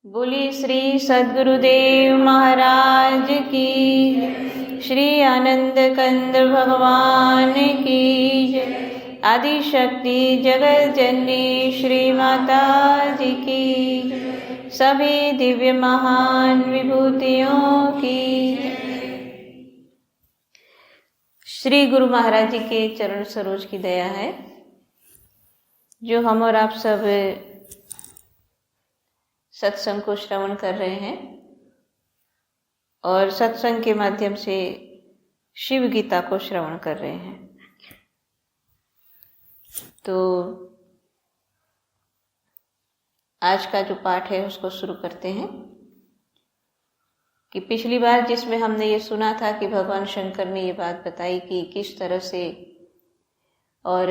बोली श्री सद्गुरुदेव महाराज की, श्री आनंद कंद भगवान की, आदि शक्ति जगत जननी श्री माता जी की, सभी दिव्य महान विभूतियों की। श्री गुरु महाराज जी के चरण सरोज की दया है जो हम और आप सब सत्संग को श्रवण कर रहे हैं और सत्संग के माध्यम से शिव गीता को श्रवण कर रहे हैं। तो आज का जो पाठ है उसको शुरू करते हैं कि पिछली बार जिसमें हमने ये सुना था कि भगवान शंकर ने ये बात बताई कि किस तरह से और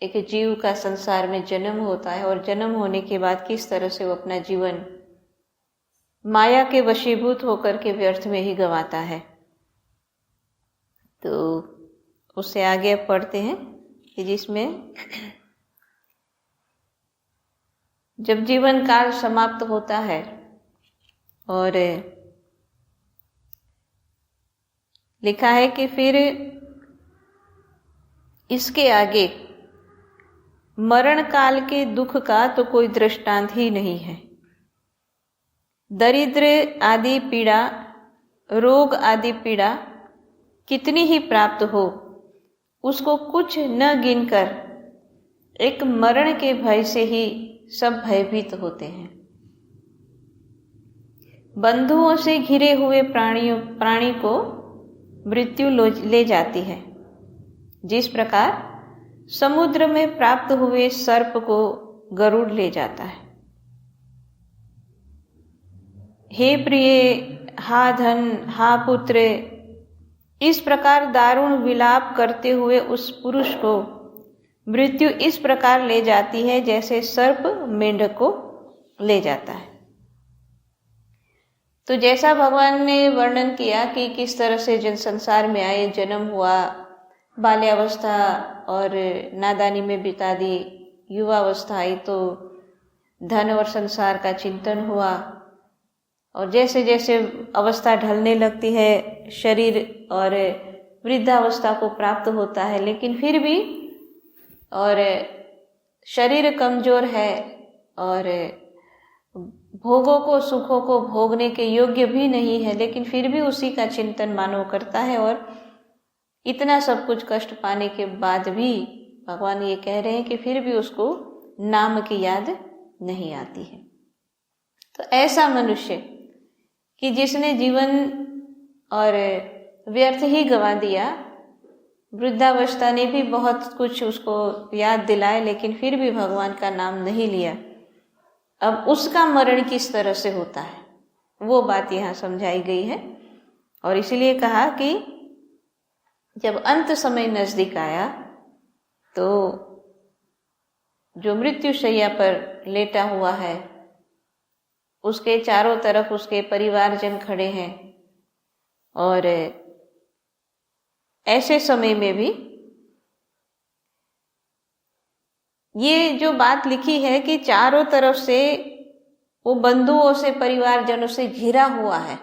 एक जीव का संसार में जन्म होता है और जन्म होने के बाद किस तरह से वो अपना जीवन माया के वशीभूत होकर के व्यर्थ में ही गंवाता है। तो उससे आगे अब पढ़ते हैं कि जिसमें जब जीवन काल समाप्त होता है और लिखा है कि फिर इसके आगे मरण काल के दुख का तो कोई दृष्टांत ही नहीं है। दरिद्र आदि पीड़ा, रोग आदि पीड़ा कितनी ही प्राप्त हो उसको कुछ न गिनकर एक मरण के भय से ही सब भयभीत होते हैं। बंधुओं से घिरे हुए प्राणी को मृत्यु ले जाती है, जिस प्रकार समुद्र में प्राप्त हुए सर्प को गरुड़ ले जाता है। हे प्रिय, हा धन, हा पुत्र, इस प्रकार दारुण विलाप करते हुए उस पुरुष को मृत्यु इस प्रकार ले जाती है जैसे सर्प मेंढक को ले जाता है। तो जैसा भगवान ने वर्णन किया कि किस तरह से जन संसार में आए, जन्म हुआ, बाल्यावस्था और नादानी में बिता दी, युवावस्था आई तो धन और संसार का चिंतन हुआ और जैसे जैसे अवस्था ढलने लगती है शरीर और वृद्धावस्था को प्राप्त होता है, लेकिन फिर भी और शरीर कमजोर है और भोगों को, सुखों को भोगने के योग्य भी नहीं है, लेकिन फिर भी उसी का चिंतन मानव करता है। और इतना सब कुछ कष्ट पाने के बाद भी भगवान ये कह रहे हैं कि फिर भी उसको नाम की याद नहीं आती है। तो ऐसा मनुष्य कि जिसने जीवन और व्यर्थ ही गंवा दिया, वृद्धावस्था ने भी बहुत कुछ उसको याद दिलाए लेकिन फिर भी भगवान का नाम नहीं लिया, अब उसका मरण किस तरह से होता है वो बात यहाँ समझाई गई है। और इसीलिए कहा कि जब अंत समय नजदीक आया तो जो मृत्यु शैया पर लेटा हुआ है उसके चारों तरफ उसके परिवारजन खड़े हैं और ऐसे समय में भी ये जो बात लिखी है कि चारों तरफ से वो बंधुओं से, परिवारजनों से घिरा हुआ है,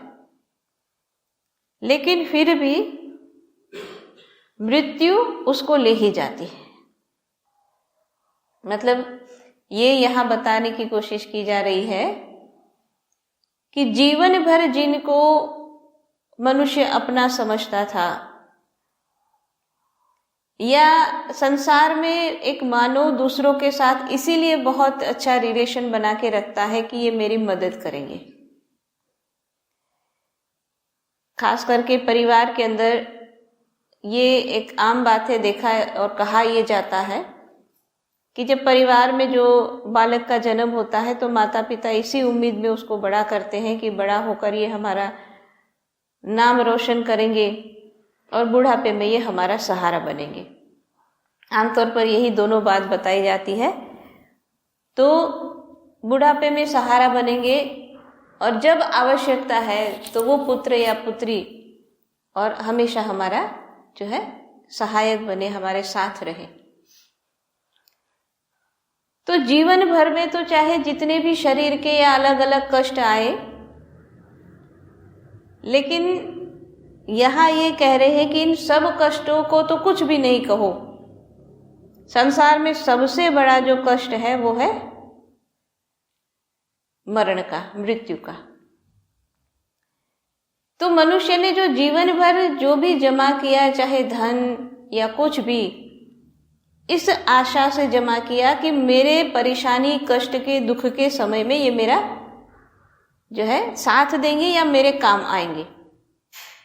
लेकिन फिर भी मृत्यु उसको ले ही जाती है। मतलब ये यहाँ बताने की कोशिश की जा रही है कि जीवन भर जिनको मनुष्य अपना समझता था या संसार में एक मानव दूसरों के साथ इसीलिए बहुत अच्छा रिलेशन बना के रखता है कि ये मेरी मदद करेंगे, खास करके परिवार के अंदर ये एक आम बात है, देखा है और कहा यह जाता है कि जब परिवार में जो बालक का जन्म होता है तो माता पिता इसी उम्मीद में उसको बड़ा करते हैं कि बड़ा होकर ये हमारा नाम रोशन करेंगे और बुढ़ापे में ये हमारा सहारा बनेंगे। आमतौर पर यही दोनों बात बताई जाती है। तो बुढ़ापे में सहारा बनेंगे और जब आवश्यकता है तो वो पुत्र या पुत्री और हमेशा हमारा जो है सहायक बने, हमारे साथ रहे। तो जीवन भर में तो चाहे जितने भी शरीर के या अलग अलग कष्ट आए, लेकिन यहाँ ये कह रहे हैं कि इन सब कष्टों को तो कुछ भी नहीं कहो। संसार में सबसे बड़ा जो कष्ट है वो है मरण का, मृत्यु का। तो मनुष्य ने जो जीवन भर जो भी जमा किया, चाहे धन या कुछ भी, इस आशा से जमा किया कि मेरे परेशानी, कष्ट के, दुख के समय में ये मेरा जो है साथ देंगे या मेरे काम आएंगे।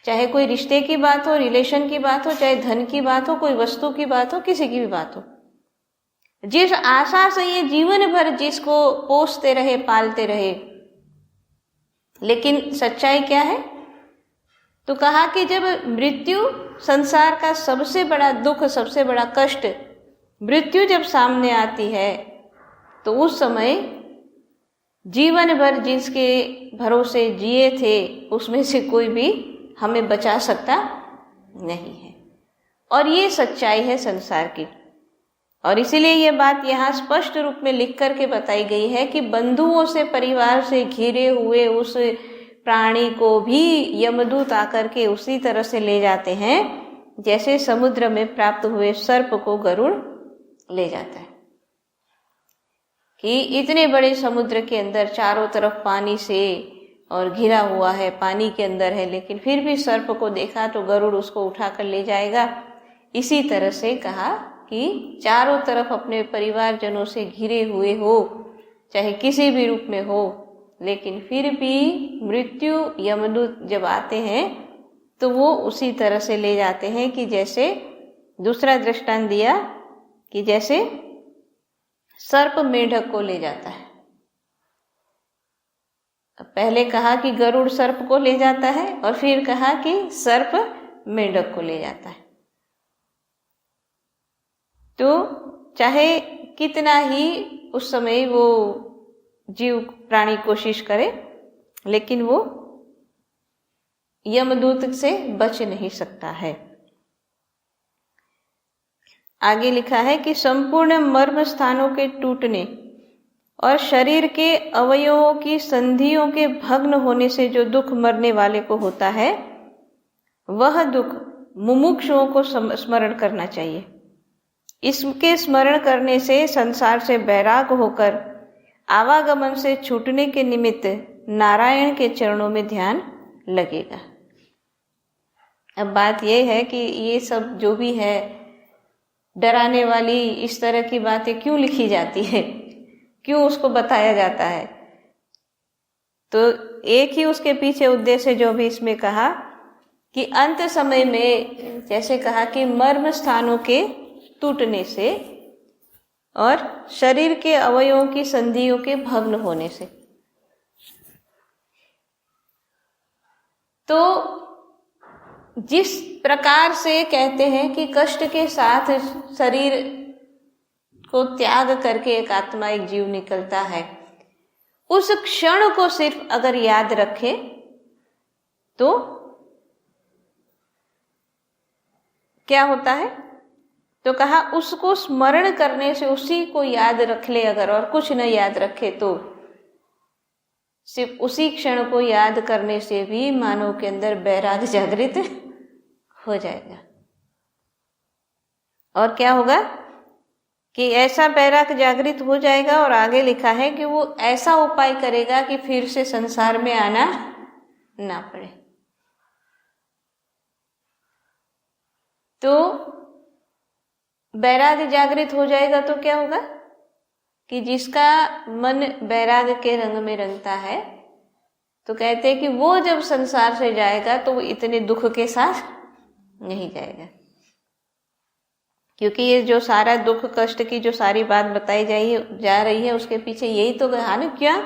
चाहे कोई रिश्ते की बात हो, रिलेशन की बात हो, चाहे धन की बात हो, कोई वस्तु की बात हो, किसी की भी बात हो। जिस आशा से ये जीवन भर जिसको पोसते रहे, पालते रहे, लेकिन सच्चाई क्या है? तो कहा कि जब मृत्यु, संसार का सबसे बड़ा दुख, सबसे बड़ा कष्ट, मृत्यु जब सामने आती है, तो उस समय जीवन भर जिसके भरोसे जिए थे उसमें से कोई भी हमें बचा सकता नहीं है। और ये सच्चाई है संसार की। और इसीलिए ये बात यहाँ स्पष्ट रूप में लिख करके बताई गई है कि बंधुओं से, परिवार से घिरे हुए उस प्राणी को भी यमदूत आकर के उसी तरह से ले जाते हैं जैसे समुद्र में प्राप्त हुए सर्प को गरुड़ ले जाता है। कि इतने बड़े समुद्र के अंदर चारों तरफ पानी से और घिरा हुआ है, पानी के अंदर है, लेकिन फिर भी सर्प को देखा तो गरुड़ उसको उठाकर ले जाएगा। इसी तरह से कहा कि चारों तरफ अपने परिवारजनों से घिरे हुए हो, चाहे किसी भी रूप में हो, लेकिन फिर भी मृत्यु, यमदूत जब आते हैं तो वो उसी तरह से ले जाते हैं कि जैसे दूसरा दृष्टांत दिया कि जैसे सर्प मेढक को ले जाता है। पहले कहा कि गरुड़ सर्प को ले जाता है और फिर कहा कि सर्प मेढक को ले जाता है। तो चाहे कितना ही उस समय वो जीव प्राणी कोशिश करे, लेकिन वो यमदूत से बच नहीं सकता है। आगे लिखा है कि संपूर्ण मर्म स्थानों के टूटने और शरीर के अवयवों की संधियों के भग्न होने से जो दुख मरने वाले को होता है, वह दुख मुमुक्षुओं को स्मरण करना चाहिए। इसके स्मरण करने से संसार से बैराग होकर आवागमन से छूटने के निमित्त नारायण के चरणों में ध्यान लगेगा। अब बात यह है कि ये सब जो भी है डराने वाली इस तरह की बातें क्यों लिखी जाती है, क्यों उसको बताया जाता है? तो एक ही उसके पीछे उद्देश्य जो भी इसमें कहा कि अंत समय में, जैसे कहा कि मर्म स्थानों के टूटने से और शरीर के अवयवों की संधियों के भग्न होने से, तो जिस प्रकार से कहते हैं कि कष्ट के साथ शरीर को त्याग करके एक आत्मा, एक जीव निकलता है, उस क्षण को सिर्फ अगर याद रखे तो क्या होता है? तो कहा उसको स्मरण करने से, उसी को याद रख ले अगर, और कुछ न याद रखे तो सिर्फ उसी क्षण को याद करने से भी मानव के अंदर बैराग जागृत हो जाएगा। और क्या होगा कि ऐसा बैराग जागृत हो जाएगा, और आगे लिखा है कि वो ऐसा उपाय करेगा कि फिर से संसार में आना ना पड़े। तो बैराग जागृत हो जाएगा तो क्या होगा कि जिसका मन बैराग के रंग में रंगता है, तो कहते हैं कि वो जब संसार से जाएगा तो वो इतने दुख के साथ नहीं जाएगा। क्योंकि ये जो सारा दुख कष्ट की जो सारी बात बताई जा रही है, उसके पीछे यही तो कहा ना, क्या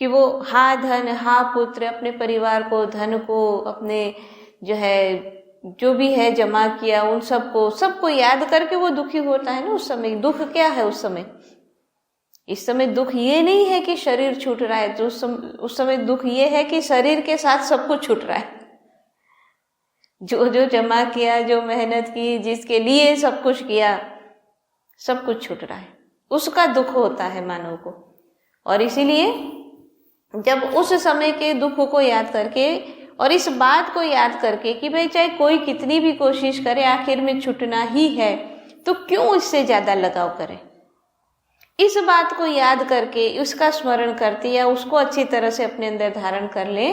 कि वो हा धन, हा पुत्र, अपने परिवार को, धन को, अपने जो है जो भी है जमा किया, उन सबको याद करके वो दुखी होता है ना। उस समय दुख क्या है? उस समय, इस समय दुख ये नहीं है कि शरीर छूट रहा है, तो उस समय दुख ये है कि शरीर के साथ सब कुछ छूट रहा है। जो जो जमा किया, जो मेहनत की, जिसके लिए सब कुछ किया, सब कुछ छूट रहा है। उसका दुख होता है मानव को। और इसीलिए जब उस समय के दुख को याद करके और इस बात को याद करके कि भाई चाहे कोई कितनी भी कोशिश करे आखिर में छूटना ही है, तो क्यों इससे ज्यादा लगाव करें, इस बात को याद करके उसका स्मरण करते या उसको अच्छी तरह से अपने अंदर धारण कर ले,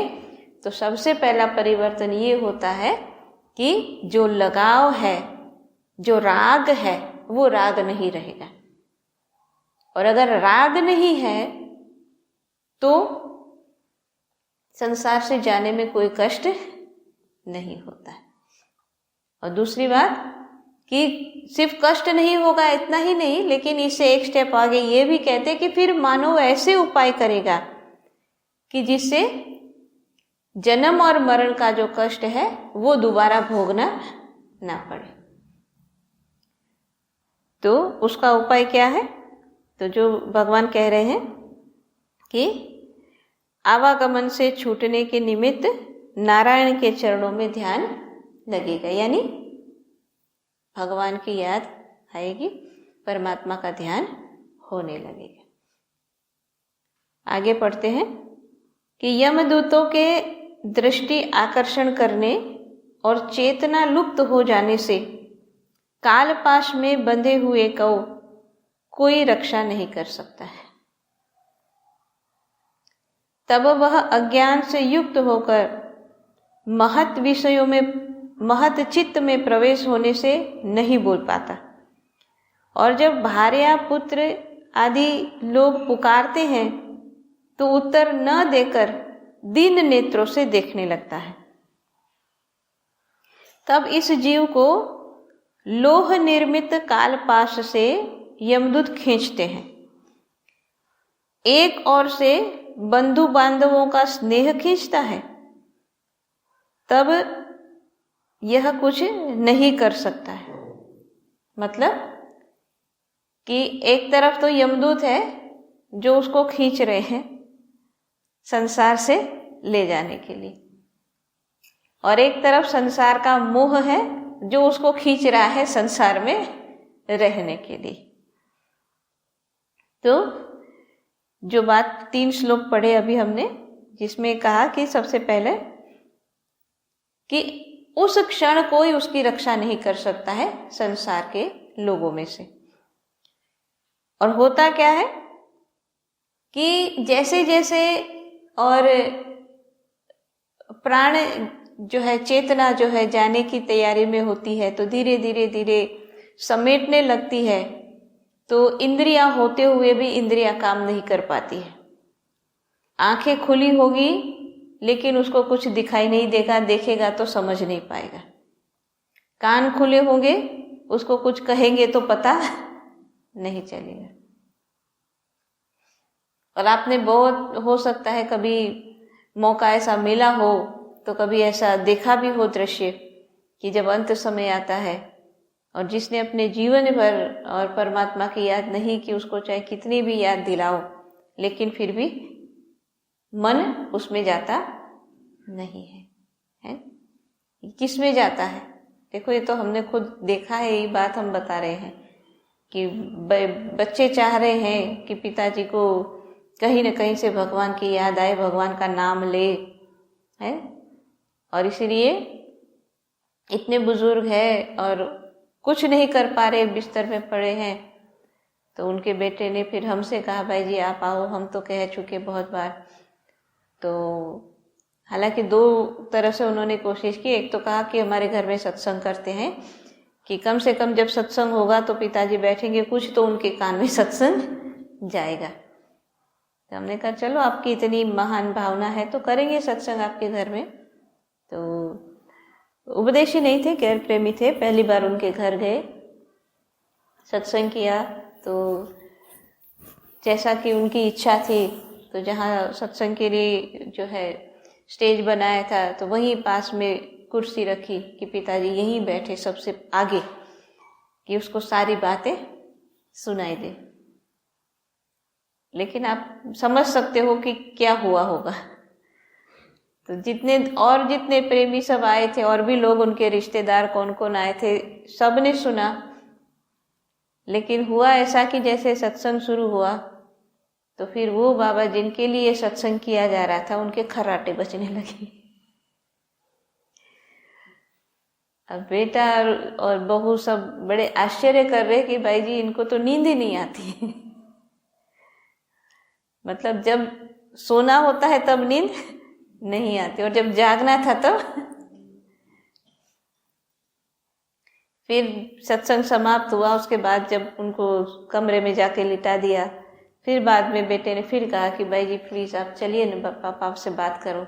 तो सबसे पहला परिवर्तन ये होता है कि जो लगाव है, जो राग है, वो राग नहीं रहेगा। और अगर राग नहीं है तो संसार से जाने में कोई कष्ट नहीं होता है। और दूसरी बात कि सिर्फ कष्ट नहीं होगा इतना ही नहीं, लेकिन इससे एक स्टेप आगे ये भी कहते कि फिर मानव ऐसे उपाय करेगा कि जिससे जन्म और मरण का जो कष्ट है वो दोबारा भोगना ना पड़े। तो उसका उपाय क्या है? तो जो भगवान कह रहे हैं कि आवागमन से छूटने के निमित्त नारायण के चरणों में ध्यान लगेगा, यानी भगवान की याद आएगी, परमात्मा का ध्यान होने लगेगा। आगे पढ़ते हैं कि यमदूतों के दृष्टि आकर्षण करने और चेतना लुप्त हो जाने से कालपाश में बंधे हुए को कोई रक्षा नहीं कर सकता है। तब वह अज्ञान से युक्त होकर महत विषयों में, महत चित्त में प्रवेश होने से नहीं बोल पाता। और जब भार्या पुत्र आदि लोग पुकारते हैं तो उत्तर न देकर दीन नेत्रों से देखने लगता है। तब इस जीव को लोह निर्मित कालपाश से यमदूत खींचते हैं। एक ओर से बंधु बांधवों का स्नेह खींचता है, तब यह कुछ नहीं कर सकता है। मतलब कि एक तरफ तो यमदूत है जो उसको खींच रहे हैं संसार से ले जाने के लिए, और एक तरफ संसार का मोह है जो उसको खींच रहा है संसार में रहने के लिए। तो जो बात 3 श्लोक पढ़े अभी हमने, जिसमें कहा कि सबसे पहले कि उस क्षण कोई उसकी रक्षा नहीं कर सकता है संसार के लोगों में से। और होता क्या है कि जैसे जैसे और प्राण जो है, चेतना जो है जाने की तैयारी में होती है, तो धीरे धीरे धीरे समेटने लगती है, तो इंद्रियां होते हुए भी इंद्रियां काम नहीं कर पाती है। आंखें खुली होगी लेकिन उसको कुछ दिखाई नहीं देगा, देखेगा तो समझ नहीं पाएगा। कान खुले होंगे, उसको कुछ कहेंगे तो पता नहीं चलेगा। और आपने बहुत हो सकता है कभी मौका ऐसा मिला हो, तो कभी ऐसा देखा भी हो दृश्य कि जब अंत समय आता है और जिसने अपने जीवन भर और परमात्मा की याद नहीं की, उसको चाहे कितनी भी याद दिलाओ, लेकिन फिर भी मन उसमें जाता नहीं है। किसमें जाता है? देखो, ये तो हमने खुद देखा है, यही बात हम बता रहे हैं कि बच्चे चाह रहे हैं कि पिताजी को कहीं न कहीं से भगवान की याद आए, भगवान का नाम ले, है। और इसीलिए इतने बुजुर्ग हैं और कुछ नहीं कर पा रहे, बिस्तर में पड़े हैं, तो उनके बेटे ने फिर हमसे कहा, भाई जी आप आओ, हम तो कह चुके बहुत बार। तो हालांकि 2 तरह से उन्होंने कोशिश की। एक तो कहा कि हमारे घर में सत्संग करते हैं, कि कम से कम जब सत्संग होगा तो पिताजी बैठेंगे, कुछ तो उनके कान में सत्संग जाएगा। तो हमने कहा चलो, आपकी इतनी महान भावना है तो करेंगे सत्संग आपके घर में। तो उपदेशी नहीं थे, गैर प्रेमी थे, पहली बार उनके घर गए, सत्संग किया। तो जैसा कि उनकी इच्छा थी, तो जहाँ सत्संग के लिए जो है स्टेज बनाया था, तो वहीं पास में कुर्सी रखी कि पिताजी यहीं बैठे सबसे आगे, कि उसको सारी बातें सुनाई दे। लेकिन आप समझ सकते हो कि क्या हुआ होगा। तो जितने प्रेमी सब आए थे, और भी लोग उनके रिश्तेदार कौन कौन आए थे, सब ने सुना। लेकिन हुआ ऐसा कि जैसे सत्संग शुरू हुआ तो फिर वो बाबा जिनके लिए सत्संग किया जा रहा था उनके खर्राटे बजने लगे। अब बेटा और बहू सब बड़े आश्चर्य कर रहे कि भाई जी इनको तो नींद ही नहीं आती। मतलब जब सोना होता है तब नींद नहीं आती, और जब जागना था तब। फिर सत्संग समाप्त हुआ, उसके बाद जब उनको कमरे में जाके लिटा दिया, फिर बाद में बेटे ने फिर कहा कि भाई जी प्लीज आप चलिए ना, पापा से बात करो।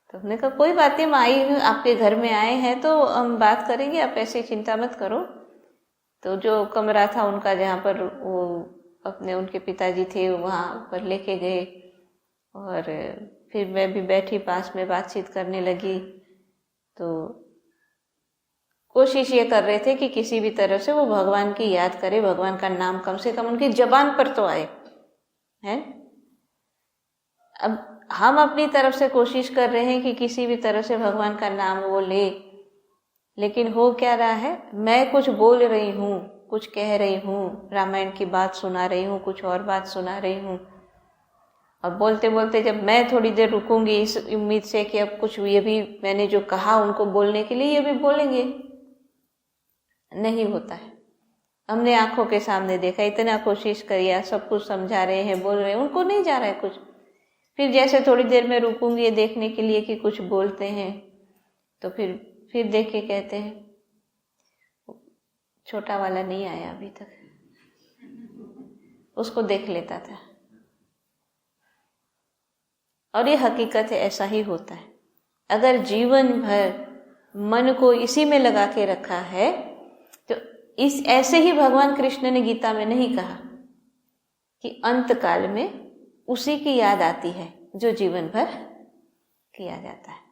तो हमने कहा कोई बात नहीं, माई आपके घर में आए हैं तो हम बात करेंगे, आप ऐसी चिंता मत करो। तो जो कमरा था उनका जहाँ पर वो अपने उनके पिताजी थे वहाँ पर लेके गए, और फिर मैं भी बैठी पास में बातचीत करने लगी। तो कोशिश ये कर रहे थे कि किसी भी तरह से वो भगवान की याद करे, भगवान का नाम कम से कम उनकी जबान पर तो आए हैं। अब हम अपनी तरफ से कोशिश कर रहे हैं कि किसी भी तरह से भगवान का नाम वो ले, लेकिन हो क्या रहा है, मैं कुछ बोल रही हूँ, कुछ कह रही हूँ, रामायण की बात सुना रही हूँ, कुछ और बात सुना रही हूँ, और बोलते बोलते जब मैं थोड़ी देर रुकूंगी इस उम्मीद से कि अब कुछ ये भी मैंने जो कहा उनको बोलने के लिए ये भी बोलेंगे, नहीं होता है। हमने आंखों के सामने देखा, इतना कोशिश करिए, सब कुछ समझा रहे हैं, बोल रहे हैं, उनको नहीं जा रहा है कुछ। फिर जैसे थोड़ी देर में रुकूंगी ये देखने के लिए कि कुछ बोलते हैं, तो फिर देख के कहते हैं छोटा वाला नहीं आया अभी तक, उसको देख लेता था। और ये हकीकत है, ऐसा ही होता है। अगर जीवन भर मन को इसी में लगा के रखा है तो इस ऐसे ही भगवान कृष्ण ने गीता में नहीं कहा कि अंत काल में उसी की याद आती है जो जीवन भर किया जाता है।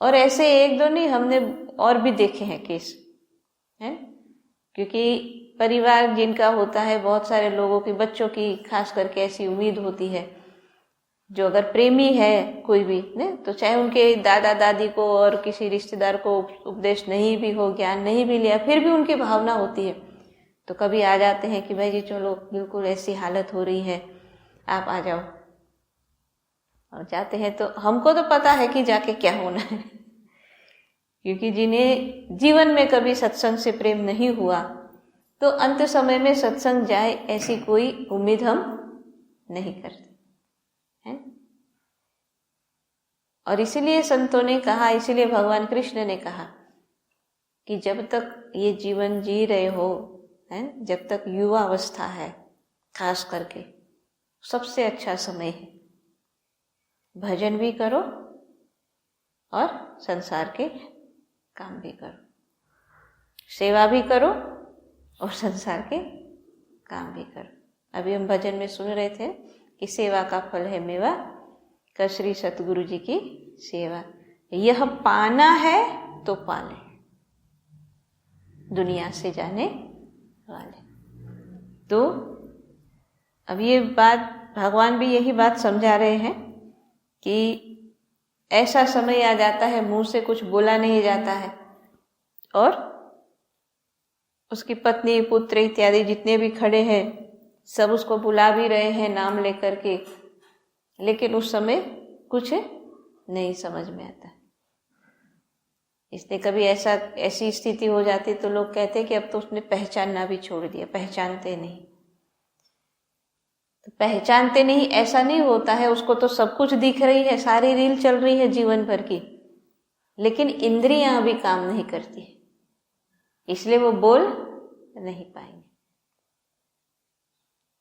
और ऐसे एक दो नहीं, हमने और भी देखे हैं केस हैं, क्योंकि परिवार जिनका होता है, बहुत सारे लोगों की, बच्चों की खास करके ऐसी उम्मीद होती है, जो अगर प्रेमी है कोई भी ने, तो चाहे उनके दादा दादी को और किसी रिश्तेदार को उपदेश नहीं भी हो, ज्ञान नहीं भी लिया, फिर भी उनकी भावना होती है, तो कभी आ जाते हैं कि भाई जी चलो बिल्कुल ऐसी हालत हो रही है, आप आ जाओ। और जाते हैं तो हमको तो पता है कि जाके क्या होना है, क्योंकि जिन्हें जीवन में कभी सत्संग से प्रेम नहीं हुआ तो अंत समय में सत्संग जाए ऐसी कोई उम्मीद हम नहीं करते हैं। और इसीलिए संतों ने कहा, इसीलिए भगवान कृष्ण ने कहा कि जब तक ये जीवन जी रहे हो, हैं, जब तक युवा अवस्था है, खास करके सबसे अच्छा समय है, भजन भी करो और संसार के काम भी करो, सेवा भी करो और संसार के काम भी करो। अभी हम भजन में सुन रहे थे कि सेवा का फल है मेवा, कर श्री सतगुरु जी की सेवा, यह पाना है तो पाले, दुनिया से जाने वाले। तो अब ये बात भगवान भी यही बात समझा रहे हैं कि ऐसा समय आ जाता है मुंह से कुछ बोला नहीं जाता है, और उसकी पत्नी पुत्र इत्यादि जितने भी खड़े हैं सब उसको बुला भी रहे हैं नाम लेकर के, लेकिन उस समय कुछ नहीं समझ में आता। इसलिए कभी ऐसी स्थिति हो जाती तो लोग कहते कि अब तो उसने पहचानना भी छोड़ दिया, पहचानते नहीं। तो पहचानते नहीं ऐसा नहीं होता है, उसको तो सब कुछ दिख रही है, सारी रील चल रही है जीवन भर की, लेकिन इंद्रियां अभी काम नहीं करती, इसलिए वो बोल नहीं पाएंगे।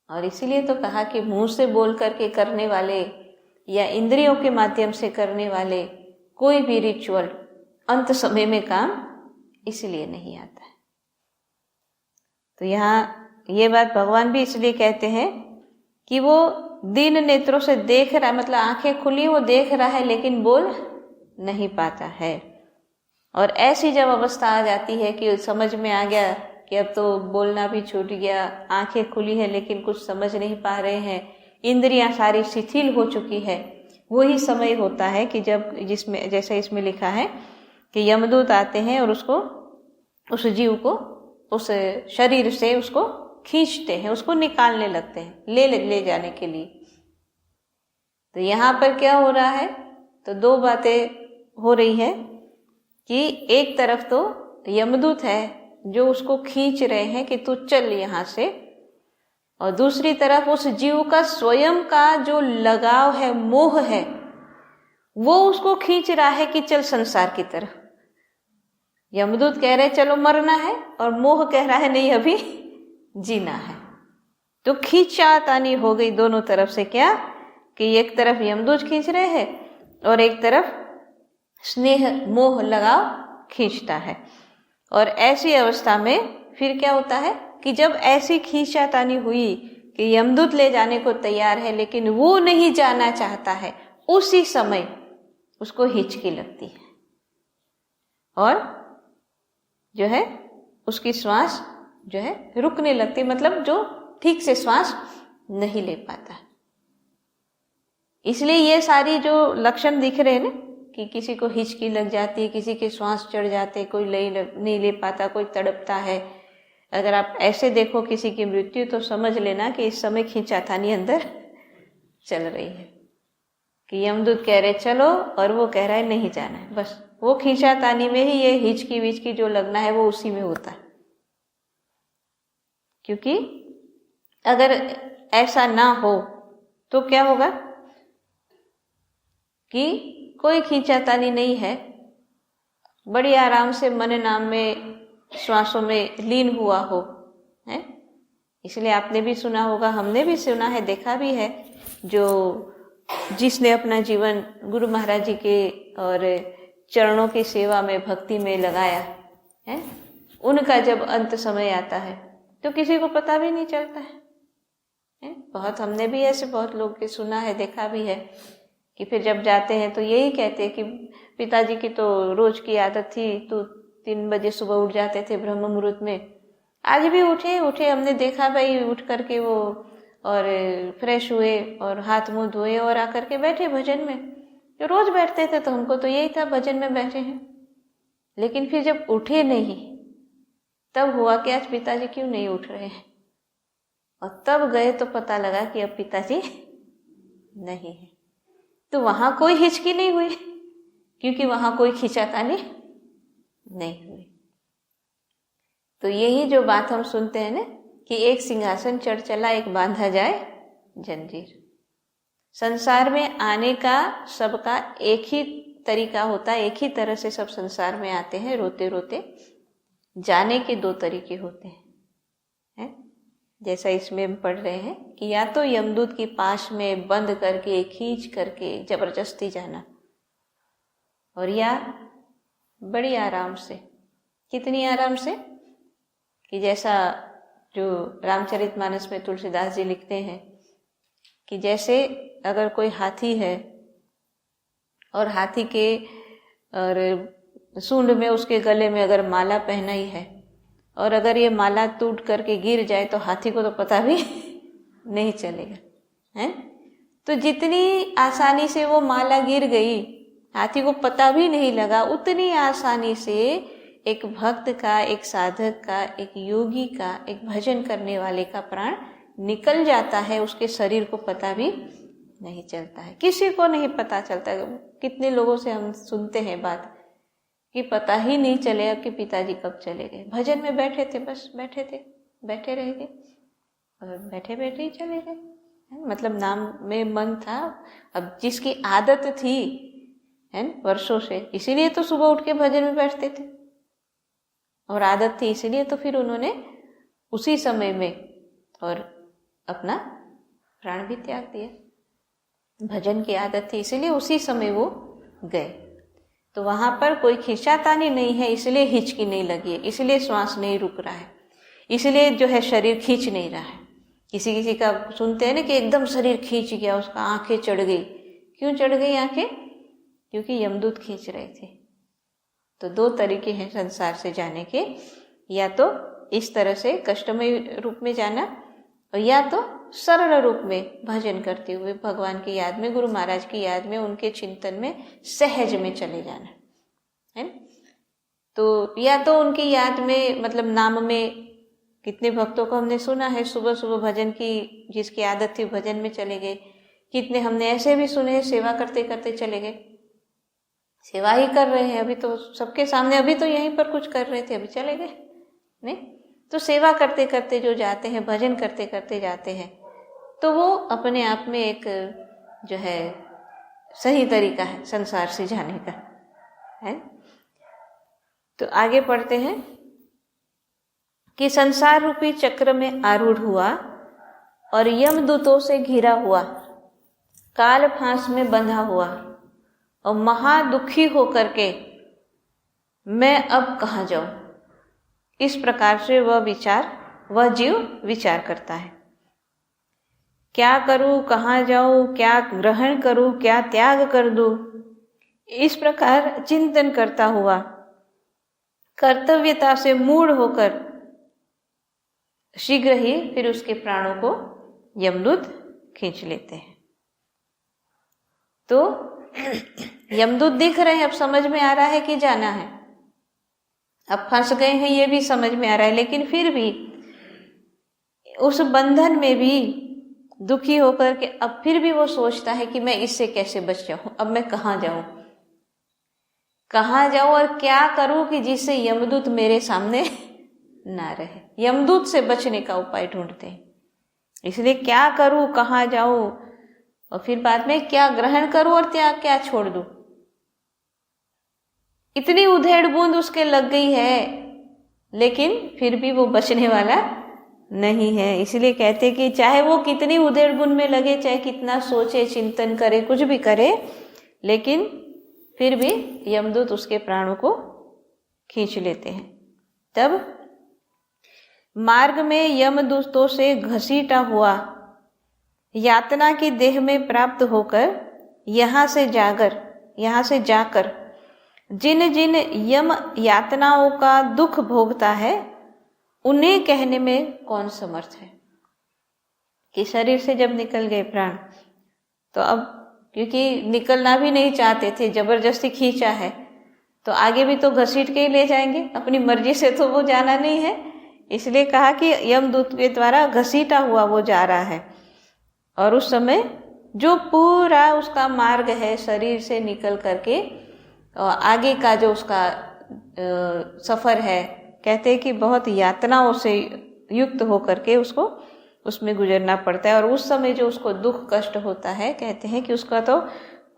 और इसीलिए तो कहा कि मुंह से बोल करके करने वाले या इंद्रियों के माध्यम से करने वाले कोई भी रिचुअल अंत समय में काम इसलिए नहीं आता है। तो यहाँ ये बात भगवान भी इसलिए कहते हैं कि वो दीन नेत्रों से देख रहा है, मतलब आंखें खुली वो देख रहा है लेकिन बोल नहीं पाता है। और ऐसी जब अवस्था आ जाती है कि समझ में आ गया कि अब तो बोलना भी छूट गया, आंखें खुली है लेकिन कुछ समझ नहीं पा रहे हैं, इंद्रियां सारी शिथिल हो चुकी है, वही समय होता है कि जब जिसमें जैसे इसमें लिखा है कि यमदूत आते हैं और उसको उस जीव को उस शरीर से उसको खींचते हैं, उसको निकालने लगते हैं ले जाने के लिए। तो यहाँ पर क्या हो रहा है, तो दो बातें हो रही है कि एक तरफ तो यमदूत है जो उसको खींच रहे हैं कि तू चल यहाँ से, और दूसरी तरफ उस जीव का स्वयं का जो लगाव है, मोह है, वो उसको खींच रहा है कि चल संसार की तरफ। यमदूत कह रहे चलो मरना है, और मोह कह रहा है नहीं अभी जीना है। तो खींचातानी हो गई दोनों तरफ से, क्या कि एक तरफ यमदूत खींच रहे हैं और एक तरफ स्नेह मोह लगाव खींचता है। और ऐसी अवस्था में फिर क्या होता है कि जब ऐसी खींचातानी हुई कि यमदूत ले जाने को तैयार है लेकिन वो नहीं जाना चाहता है, उसी समय उसको हिचकी लगती है और जो है उसकी श्वास जो है रुकने लगती, मतलब जो ठीक से श्वास नहीं ले पाता। इसलिए ये सारी जो लक्षण दिख रहे हैं ना कि किसी को हिचकी लग जाती है, किसी के श्वास चढ़ जाते, कोई नहीं ले पाता, कोई तड़पता है। अगर आप ऐसे देखो किसी की मृत्यु तो समझ लेना कि इस समय खींचातानी अंदर चल रही है कि यमदूत कह रहे चलो और वो कह रहा है नहीं जाना है। बस वो खींचातानी में ही ये हिचकी विचकी जो लगना है वो उसी में होता है। क्योंकि अगर ऐसा ना हो तो क्या होगा कि कोई खींचातानी नहीं है, बड़ी आराम से मन नाम में श्वासों में लीन हुआ हो है। इसलिए आपने भी सुना होगा, हमने भी सुना है, देखा भी है, जो जिसने अपना जीवन गुरु महाराज जी के और चरणों की सेवा में भक्ति में लगाया है, उनका जब अंत समय आता है तो किसी को पता भी नहीं चलता है। बहुत हमने भी ऐसे बहुत लोग के सुना है, देखा भी है कि फिर जब जाते हैं तो यही कहते हैं कि पिताजी की तो रोज की आदत थी, तो 3 बजे सुबह उठ जाते थे ब्रह्म मुहूर्त में, आज भी उठे हमने देखा भाई, उठ करके वो और फ्रेश हुए और हाथ मुंह धोए और आकर के बैठे भजन में। जो रोज बैठते थे तो हमको तो यही था भजन में बैठे हैं, लेकिन फिर जब उठे नहीं तब हुआ कि आज पिताजी क्यों नहीं उठ रहे हैं, और तब गए तो पता लगा कि अब पिताजी नहीं है। तो वहां कोई हिचकी नहीं हुई क्योंकि वहां कोई खींचातानी नहीं हुई। तो यही जो बात हम सुनते हैं ना कि एक सिंहासन चढ़ चला एक बांधा जाए जंजीर। संसार में आने का सबका एक ही तरीका होता है, एक ही तरह से सब संसार में आते हैं रोते रोते। जाने के 2 तरीके होते हैं, जैसा इसमें हम पढ़ रहे हैं कि या तो यमदूत की पाश में बंद करके खींच करके जबरदस्ती जाना, और या बड़ी आराम से। कितनी आराम से कि जैसा जो रामचरितमानस में तुलसीदास जी लिखते हैं कि जैसे अगर कोई हाथी है और हाथी के और सूंड में उसके गले में अगर माला पहनाई है और अगर ये माला टूट करके गिर जाए तो हाथी को तो पता भी नहीं चलेगा है। तो जितनी आसानी से वो माला गिर गई, हाथी को पता भी नहीं लगा, उतनी आसानी से एक भक्त का, एक साधक का, एक योगी का, एक भजन करने वाले का प्राण निकल जाता है, उसके शरीर को पता भी नहीं चलता है, किसी को नहीं पता चलता। कितने लोगों से हम सुनते हैं बात कि पता ही नहीं चलेगा कि पिताजी कब चले गए, भजन में बैठे थे, बस बैठे थे, बैठे रह गए और बैठे बैठे ही चले गए, मतलब नाम में मन था। अब जिसकी आदत थी है वर्षों से, इसीलिए तो सुबह उठ के भजन में बैठते थे और आदत थी, इसीलिए तो फिर उन्होंने उसी समय में और अपना प्राण भी त्याग दिया। भजन की आदत थी इसीलिए उसी समय वो गए। तो वहां पर कोई खींचातानी नहीं है, इसलिए हिचकी नहीं लगी है, इसलिए श्वास नहीं रुक रहा है, इसलिए जो है शरीर खींच नहीं रहा है। किसी किसी का सुनते हैं ना कि एकदम शरीर खींच गया, उसका आंखें चढ़ गई। क्यों चढ़ गई आंखें? क्योंकि यमदूत खींच रहे थे। तो 2 तरीके हैं संसार से जाने के, या तो इस तरह से कष्टमय रूप में जाना और या तो सरल रूप में भजन करते हुए भगवान की याद में, गुरु महाराज की याद में, उनके चिंतन में सहज में चले जाना है। तो या तो उनकी याद में, मतलब नाम में, कितने भक्तों को हमने सुना है सुबह सुबह भजन की, जिसकी आदत थी भजन में चले गए। कितने हमने ऐसे भी सुने सेवा करते करते चले गए, सेवा ही कर रहे हैं, अभी तो सबके सामने, अभी तो यहीं पर कुछ कर रहे थे, अभी चले गए। नहीं, तो सेवा करते करते जो जाते हैं, भजन करते करते जाते हैं, तो वो अपने आप में एक जो है सही तरीका है संसार से जाने का है। तो आगे पढ़ते हैं कि संसार रूपी चक्र में आरूढ़ हुआ और यमदूतों से घिरा हुआ, काल फांस में बंधा हुआ और महादुखी होकर के मैं अब कहाँ जाऊं, इस प्रकार से वह जीव विचार करता है। क्या करूं, कहाँ जाऊं, क्या ग्रहण करूं, क्या त्याग कर दूं, इस प्रकार चिंतन करता हुआ कर्तव्यता से मूढ़ होकर शीघ्र ही फिर उसके प्राणों को यमदूत खींच लेते हैं। तो यमदूत दिख रहे हैं, अब समझ में आ रहा है कि जाना है, अब फंस गए हैं ये भी समझ में आ रहा है, लेकिन फिर भी उस बंधन में भी दुखी होकर के अब फिर भी वो सोचता है कि मैं इससे कैसे बच जाऊं, अब मैं कहाँ जाऊं, कहाँ जाऊं और क्या करूं कि जिससे यमदूत मेरे सामने ना रहे। यमदूत से बचने का उपाय ढूंढते हैं, इसलिए क्या करूं, कहाँ जाऊं, और फिर बाद में क्या ग्रहण करूं और त्याग क्या छोड़ दूं। इतनी उधेड़ बूंद उसके लग गई है, लेकिन फिर भी वो बचने वाला नहीं है। इसलिए कहते कि चाहे वो कितनी उधेड़ बुन में लगे, चाहे कितना सोचे, चिंतन करे, कुछ भी करे, लेकिन फिर भी यमदूत उसके प्राणों को खींच लेते हैं। तब मार्ग में यमदूतों से घसीटा हुआ यातना की देह में प्राप्त होकर यहाँ से जाकर जिन जिन यम यातनाओं का दुख भोगता है, उन्हें कहने में कौन समर्थ है। कि शरीर से जब निकल गए प्राण, तो अब क्योंकि निकलना भी नहीं चाहते थे, जबरदस्ती खींचा है, तो आगे भी तो घसीट के ही ले जाएंगे, अपनी मर्जी से तो वो जाना नहीं है। इसलिए कहा कि यमदूत के द्वारा घसीटा हुआ वो जा रहा है, और उस समय जो पूरा उसका मार्ग है शरीर से निकल करके और आगे का जो उसका सफर है, कहते हैं कि बहुत यातनाओं से युक्त होकर के उसको उसमें गुजरना पड़ता है। और उस समय जो उसको दुख कष्ट होता है, कहते हैं कि उसका तो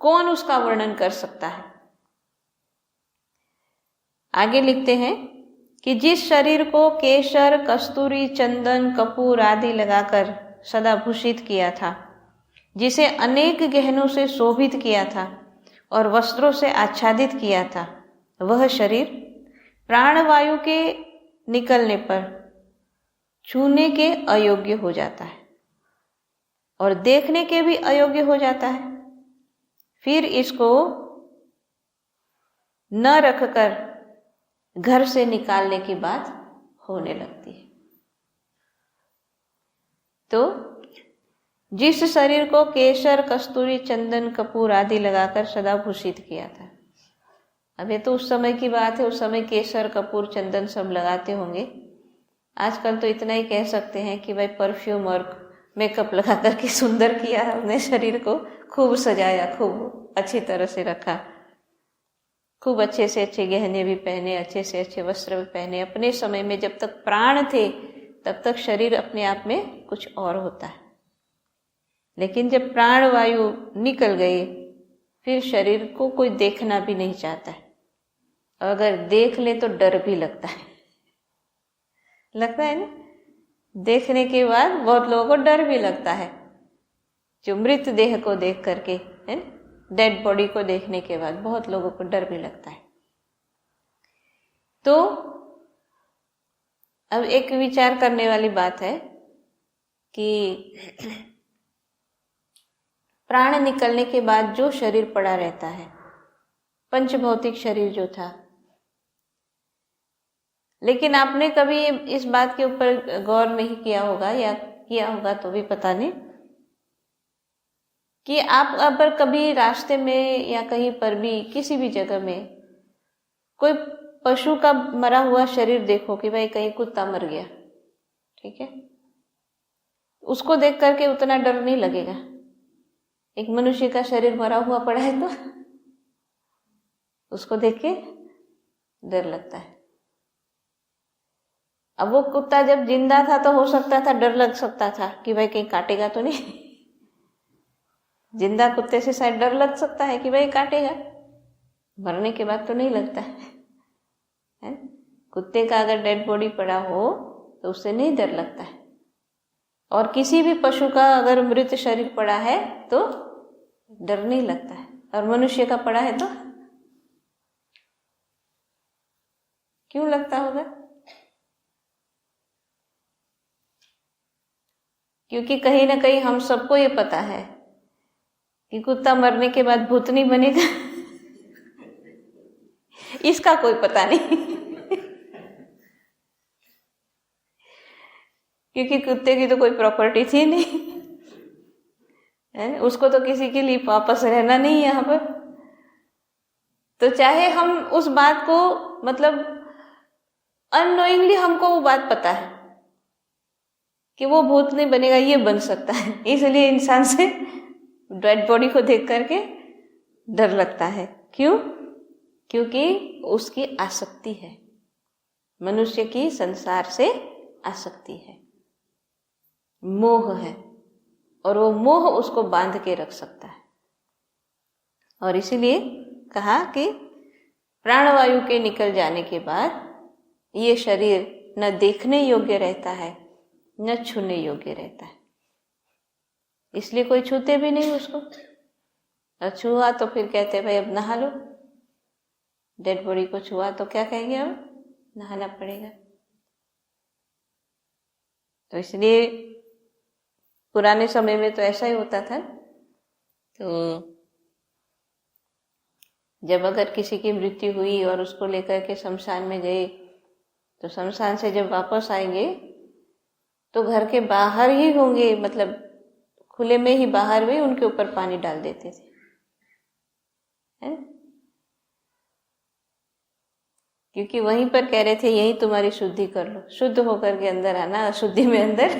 कौन उसका वर्णन कर सकता है। आगे लिखते हैं कि जिस शरीर को केसर, कस्तूरी, चंदन, कपूर आदि लगाकर सदा भूषित किया था, जिसे अनेक गहनों से शोभित किया था और वस्त्रों से आच्छादित किया था, वह शरीर प्राणवायु के निकलने पर छूने के अयोग्य हो जाता है और देखने के भी अयोग्य हो जाता है। फिर इसको न रखकर घर से निकालने की बात होने लगती है। तो जिस शरीर को केसर, कस्तूरी, चंदन, कपूर आदि लगाकर सदा भूषित किया था, अब ये तो उस समय की बात है, उस समय केसर, कपूर, चंदन सब लगाते होंगे। आजकल तो इतना ही कह सकते हैं कि भाई परफ्यूम और मेकअप लगा करके सुंदर किया, अपने शरीर को खूब सजाया, खूब अच्छी तरह से रखा, खूब अच्छे से अच्छे गहने भी पहने, अच्छे से अच्छे वस्त्र भी पहने। अपने समय में जब तक प्राण थे तब तक शरीर अपने आप में कुछ और होता है, लेकिन जब प्राण वायु निकल गई फिर शरीर को कोई देखना भी नहीं चाहता है, अगर देख ले तो डर भी लगता है ना। देखने के बाद बहुत लोगों को डर भी लगता है, जो मृत देह को देख करके, है, डेड बॉडी को देखने के बाद बहुत लोगों को डर भी लगता है। तो अब एक विचार करने वाली बात है कि प्राण निकलने के बाद जो शरीर पड़ा रहता है, पंचभौतिक शरीर जो था, लेकिन आपने कभी इस बात के ऊपर गौर नहीं किया होगा, या किया होगा तो भी पता नहीं, कि आप अगर कभी रास्ते में या कहीं पर भी किसी भी जगह में कोई पशु का मरा हुआ शरीर देखो कि भाई कहीं कुत्ता मर गया, ठीक है, उसको देख करके उतना डर नहीं लगेगा। एक मनुष्य का शरीर मरा हुआ पड़ा है तो उसको देख के डर लगता है। अब वो कुत्ता जब जिंदा था तो हो सकता था डर लग सकता था कि भाई कहीं काटेगा तो नहीं। जिंदा कुत्ते से शायद डर लग सकता है कि भाई काटेगा, मरने के बाद तो नहीं लगता है। कुत्ते का अगर डेड बॉडी पड़ा हो तो उससे नहीं डर लगता है, और किसी भी पशु का अगर मृत शरीर पड़ा है तो डर नहीं लगता है, और मनुष्य का पड़ा है तो क्यों लगता होगा? क्योंकि कहीं ना कहीं हम सबको ये पता है कि कुत्ता मरने के बाद भूत नहीं बनेगा। इसका कोई पता नहीं। क्योंकि कुत्ते की तो कोई प्रॉपर्टी थी नहीं है, उसको तो किसी के लिए वापस रहना नहीं है यहाँ पर। तो चाहे हम उस बात को मतलब अननोइंगली हमको वो बात पता है कि वो भूत नहीं बनेगा, ये बन सकता है, इसलिए इंसान से डेड बॉडी को देख करके डर लगता है। क्यों? क्योंकि उसकी आसक्ति है, मनुष्य की संसार से आसक्ति है, मोह है, और वो मोह उसको बांध के रख सकता है। और इसीलिए कहा कि प्राणवायु के निकल जाने के बाद ये शरीर न देखने योग्य रहता है न छूने योग्य रहता है, इसलिए कोई छूते भी नहीं उसको। और छुआ तो फिर कहते हैं भाई अब नहा लो, डेड बॉडी को छुआ तो क्या कहेंगे, अब नहाना पड़ेगा। तो इसलिए पुराने समय में तो ऐसा ही होता था। तो जब अगर किसी की मृत्यु हुई और उसको लेकर के शमशान में गए, तो शमशान से जब वापस आएंगे तो घर के बाहर ही होंगे, मतलब खुले में ही बाहर भी उनके ऊपर पानी डाल देते थे, है? क्योंकि वहीं पर कह रहे थे यही तुम्हारी शुद्धि कर लो, शुद्ध होकर के अंदर आना, अशुद्धि में अंदर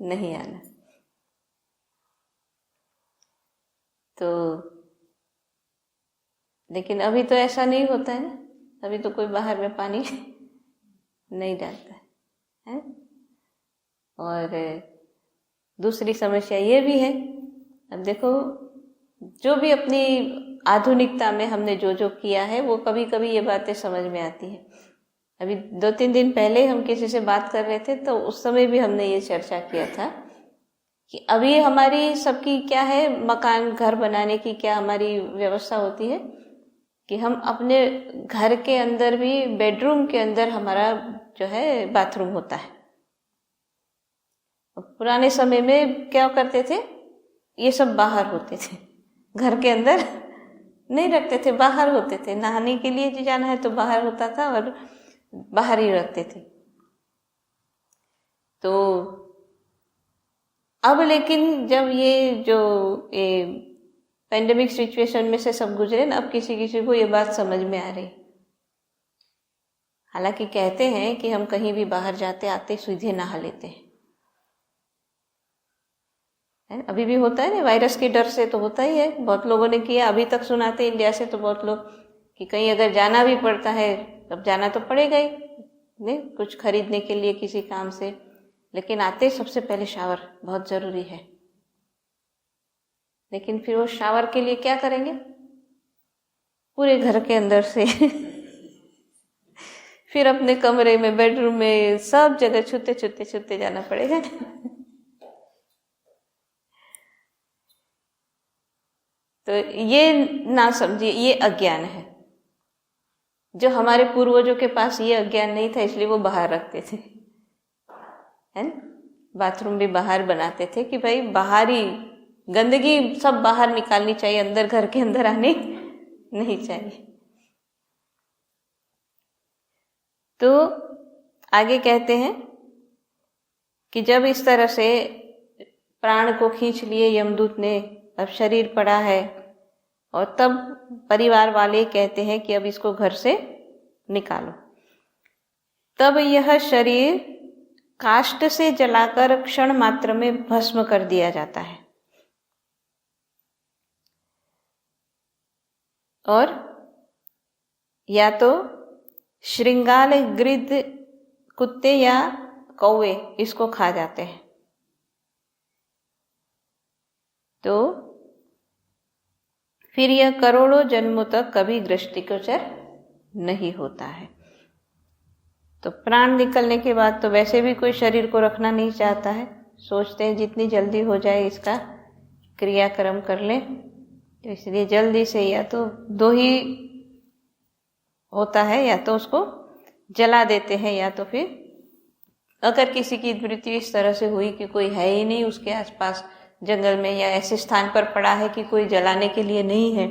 नहीं आना। तो लेकिन अभी तो ऐसा नहीं होता है ना, अभी तो कोई बाहर में पानी नहीं डालता है। और दूसरी समस्या ये भी है, अब देखो जो भी अपनी आधुनिकता में हमने जो जो किया है वो कभी कभी ये बातें समझ में आती है। अभी 2-3 दिन पहले हम किसी से बात कर रहे थे तो उस समय भी हमने ये चर्चा किया था कि अभी हमारी सबकी क्या है, मकान घर बनाने की क्या हमारी व्यवस्था होती है कि हम अपने घर के अंदर भी बेडरूम के अंदर हमारा जो है बाथरूम होता है। पुराने समय में क्या करते थे, ये सब बाहर होते थे, घर के अंदर नहीं रखते थे, बाहर होते थे। नहाने के लिए जो जाना है तो बाहर होता था और बाहर ही रखते थे। तो अब लेकिन जब ये जो पेंडेमिक सिचुएशन में से सब गुजरे ना, अब किसी किसी को ये बात समझ में आ रही। हालांकि कहते हैं कि हम कहीं भी बाहर जाते आते सीधे नहा लेते हैं, अभी भी होता है ना, वायरस के डर से तो होता ही है। बहुत लोगों ने किया, अभी तक सुनाते इंडिया से तो बहुत लोग कि कहीं अगर जाना भी पड़ता है, अब जाना तो पड़ेगा ही नहीं, कुछ खरीदने के लिए किसी काम से, लेकिन आते सबसे पहले शावर बहुत जरूरी है। लेकिन फिर वो शावर के लिए क्या करेंगे, पूरे घर के अंदर से फिर अपने कमरे में, बेडरूम में, सब जगह छूते छूते छूते जाना पड़ेगा। तो ये ना समझिए, ये अज्ञान है। जो हमारे पूर्वजों के पास ये अज्ञान नहीं था, इसलिए वो बाहर रखते थे, है ना। बाथरूम भी बाहर बनाते थे कि भाई बाहरी गंदगी सब बाहर निकालनी चाहिए, अंदर घर के अंदर आने नहीं चाहिए। तो आगे कहते हैं कि जब इस तरह से प्राण को खींच लिए यमदूत ने, अब शरीर पड़ा है, और तब परिवार वाले कहते हैं कि अब इसको घर से निकालो। तब यह शरीर काष्ठ से जलाकर क्षण मात्र में भस्म कर दिया जाता है। और या तो श्रृंगाल गिद्ध कुत्ते या कौवे इसको खा जाते हैं। तो फिर यह करोड़ों जन्मों तक कभी दृष्टिगोचर नहीं होता है। तो प्राण निकलने के बाद तो वैसे भी कोई शरीर को रखना नहीं चाहता है, सोचते हैं जितनी जल्दी हो जाए इसका क्रियाक्रम कर लें। तो इसलिए जल्दी से या तो दो ही होता है, या तो उसको जला देते हैं, या तो फिर अगर किसी की मृत्यु इस तरह से हुई कि कोई है ही नहीं उसके आसपास जंगल में या ऐसे स्थान पर पड़ा है कि कोई जलाने के लिए नहीं है,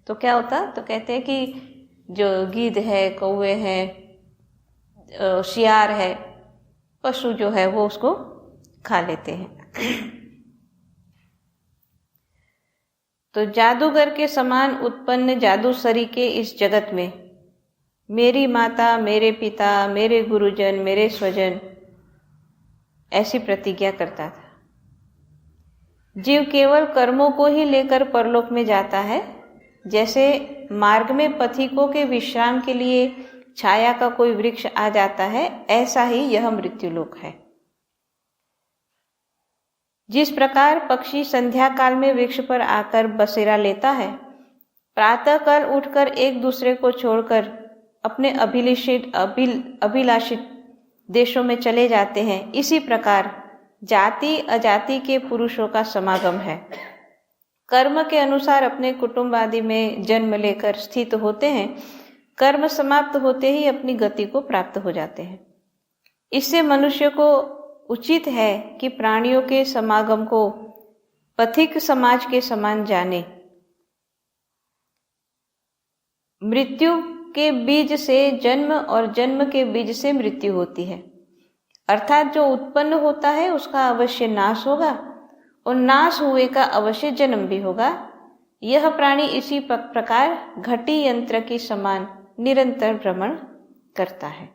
तो क्या होता, तो कहते हैं कि जो गिद्ध है, कौवे हैं, शियार है, पशु जो है वो उसको खा लेते हैं। तो जादूगर के समान उत्पन्न जादूसरी के इस जगत में मेरी माता, मेरे पिता, मेरे गुरुजन, मेरे स्वजन, ऐसी प्रतिज्ञा करता था। जीव केवल कर्मों को ही लेकर परलोक में जाता है। जैसे मार्ग में पथिकों के विश्राम के लिए छाया का कोई वृक्ष आ जाता है, ऐसा ही यह मृत्युलोक है। जिस प्रकार पक्षी संध्या काल में वृक्ष पर आकर बसेरा लेता है, प्रातः काल उठकर एक दूसरे को छोड़कर अपने अभिलाषित देशों में चले जाते हैं, इसी प्रकार जाति अजाति के पुरुषों का समागम है। कर्म के अनुसार अपने कुटुंब आदि में जन्म लेकर स्थित होते हैं, कर्म समाप्त होते ही अपनी गति को प्राप्त हो जाते हैं। इससे मनुष्य को उचित है कि प्राणियों के समागम को पथिक समाज के समान जाने। मृत्यु के बीज से जन्म और जन्म के बीज से मृत्यु होती है, अर्थात जो उत्पन्न होता है उसका अवश्य नाश होगा और नाश हुए का अवश्य जन्म भी होगा। यह प्राणी इसी प्रकार घटी यंत्र के समान निरंतर भ्रमण करता है।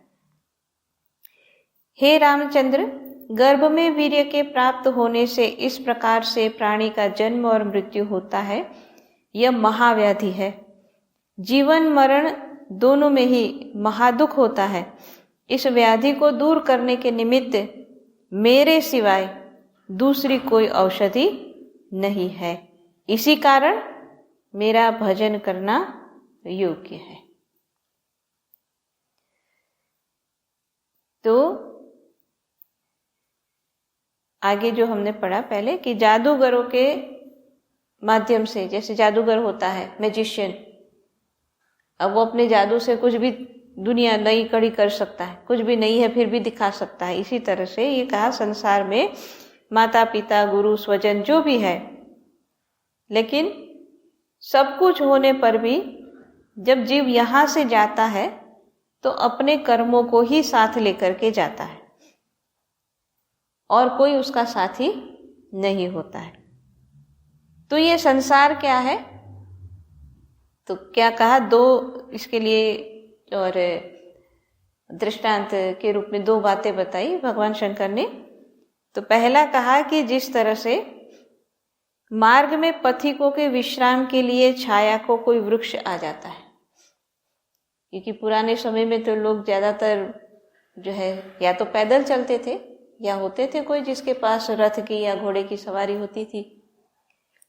हे रामचंद्र, गर्भ में वीर्य के प्राप्त होने से इस प्रकार से प्राणी का जन्म और मृत्यु होता है। यह महाव्याधि है। जीवन मरण दोनों में ही महादुख होता है। इस व्याधि को दूर करने के निमित्त मेरे सिवाय दूसरी कोई औषधि नहीं है। इसी कारण मेरा भजन करना योग्य है। तो आगे जो हमने पढ़ा पहले कि जादूगरों के माध्यम से, जैसे जादूगर होता है मैजिशियन, अब वो अपने जादू से कुछ भी दुनिया नई कड़ी कर सकता है, कुछ भी नहीं है फिर भी दिखा सकता है। इसी तरह से ये कहा संसार में माता पिता गुरु स्वजन जो भी है, लेकिन सब कुछ होने पर भी जब जीव यहाँ से जाता है तो अपने कर्मों को ही साथ लेकर के जाता है और कोई उसका साथी नहीं होता है। तो ये संसार क्या है, तो क्या कहा, दो इसके लिए और दृष्टांत के रूप में दो बातें बताई भगवान शंकर ने। तो पहला कहा कि जिस तरह से मार्ग में पथिकों के विश्राम के लिए छाया को कोई वृक्ष आ जाता है, क्योंकि पुराने समय में तो लोग ज्यादातर जो है या तो पैदल चलते थे या होते थे कोई जिसके पास रथ की या घोड़े की सवारी होती थी।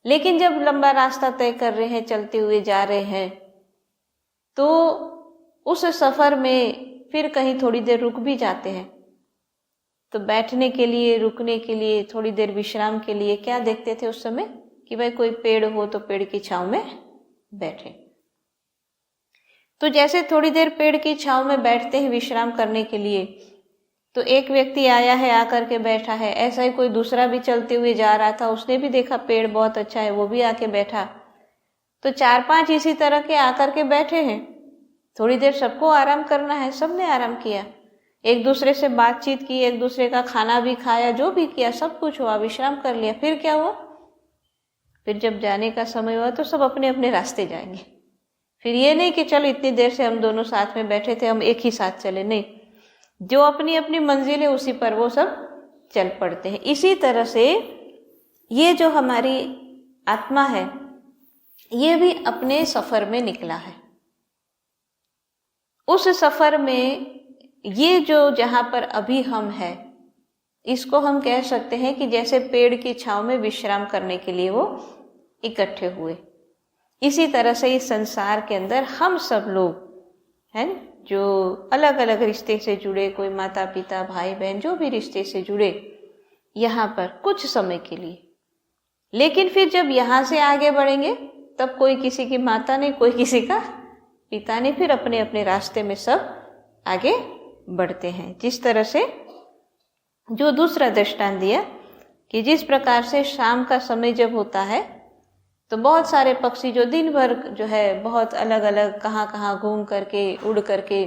लेकिन जब लंबा रास्ता तय कर रहे हैं, चलते हुए जा रहे हैं, तो उस सफर में फिर कहीं थोड़ी देर रुक भी जाते हैं। तो बैठने के लिए, रुकने के लिए, थोड़ी देर विश्राम के लिए क्या देखते थे उस समय कि भाई कोई पेड़ हो तो पेड़ की छांव में बैठे। तो जैसे थोड़ी देर पेड़ की छांव में बैठते हैं विश्राम करने के लिए, तो एक व्यक्ति आया है, आकर के बैठा है। ऐसा ही कोई दूसरा भी चलते हुए जा रहा था, उसने भी देखा पेड़ बहुत अच्छा है, वो भी आके बैठा। तो 4-5 इसी तरह के आकर के बैठे हैं। थोड़ी देर सबको आराम करना है, सबने आराम किया, एक दूसरे से बातचीत की, एक दूसरे का खाना भी खाया, जो भी किया सब कुछ हुआ, विश्राम कर लिया। फिर क्या हुआ, फिर जब जाने का समय हुआ तो सब अपने अपने रास्ते जाएंगे। फिर ये नहीं कि चलो इतनी देर से हम दोनों साथ में बैठे थे, हम एक ही साथ चले, नहीं, जो अपनी अपनी मंजिल है उसी पर वो सब चल पड़ते हैं। इसी तरह से ये जो हमारी आत्मा है ये भी अपने सफर में निकला है। उस सफर में ये जो जहां पर अभी हम हैं, इसको हम कह सकते हैं कि जैसे पेड़ की छांव में विश्राम करने के लिए वो इकट्ठे हुए, इसी तरह से इस संसार के अंदर हम सब लोग हैं जो अलग अलग रिश्ते से जुड़े, कोई माता पिता भाई बहन जो भी रिश्ते से जुड़े, यहाँ पर कुछ समय के लिए, लेकिन फिर जब यहाँ से आगे बढ़ेंगे तब कोई किसी की माता नहीं, कोई किसी का पिता नहीं, फिर अपने अपने रास्ते में सब आगे बढ़ते हैं। जिस तरह से जो दूसरा दृष्टांत दिया कि जिस प्रकार से शाम का समय जब होता है तो बहुत सारे पक्षी जो दिन भर जो है बहुत अलग अलग कहाँ घूम करके उड़ करके,